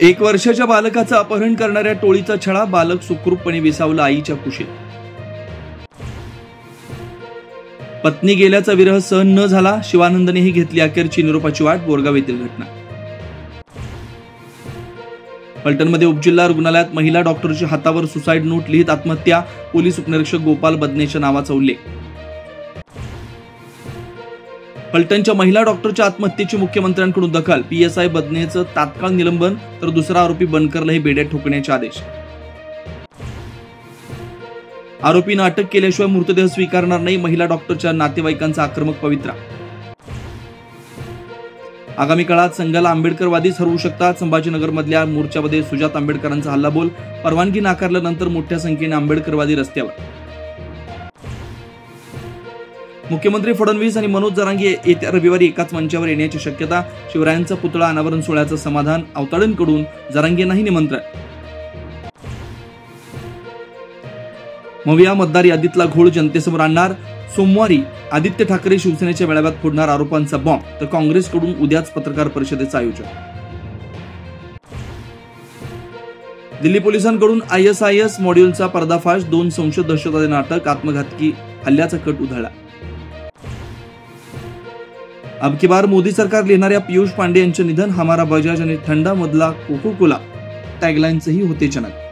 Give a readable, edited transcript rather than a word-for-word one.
1 वर्षाच्या बालकाचं अपहरण करणाऱ्या टोळीचा छळा, बालक सुखरूपपणे विसावलं आईच्या कुशीत. पत्नी गेल्याचा विरह सहन न झाला, शिवानंदनेही घेतली अखेरची निरोपाची वाट. बोरगाव येथील घटना. फलटणमध्ये उपजिल्हा रुग्णालयात महिला डॉक्टरची हातावर सुसाईड नोट लिहित आत्महत्या, पोलीस उपनिरीक्षक गोपाल बदनेच्या नावाचा उल्लेख. फलटणच्या महिला डॉक्टरच्या आत्महत्येची मुख्यमंत्र्यांकडून दखल, PSI बदनेचं तात्काळ निलंबन, तर दुसरा आरोपी बनकरलाही बेड्यात ठोकण्याचे आदेश. आरोपीनं अटक केल्याशिवाय मृतदेह स्वीकारणार नाही, महिला डॉक्टरच्या नातेवाईकांचा आक्रमक पवित्रा. आगामी काळात संघाला आंबेडकरवादीच हरवू शकतात, संभाजीनगरमधल्या मोर्चामध्ये सुजात आंबेडकरांचा हल्लाबोल, परवानगी नाकारल्यानंतर मोठ्या संख्येने आंबेडकरवादी रस्त्यावर. मुख्यमंत्री फडणवीस आणि मनोज जरांगे येत्या रविवारी एकाच मंचावर येण्याची शक्यता, शिवरायांचा पुतळा अनावरण सोहळ्याचं समाधान, आवताडेंकडून जरांगेंनाही निमंत्रण. मविया मतदार यादीतला घोळ जनतेसमोर आणणार, सोमवारी आदित्य ठाकरे शिवसेनेच्या मेळाव्यात फोडणार आरोपांचा बॉम्ब, तर काँग्रेसकडून उद्याच पत्रकार परिषदेचं आयोजन. दिल्ली पोलिसांकडून ISIS मॉड्यूलचा पर्दाफाश, 2 संशयित दहशतवाद्यांना अटक, आत्मघातकी हल्ल्याचा कट उधळला. अब की बार मोदी सरकार लिहिणाऱ्या पियुष पांडे यांचे निधन, हमारा बजाज आणि थंडा मधला कोको कोला टॅगलाईनचंही होते जनक.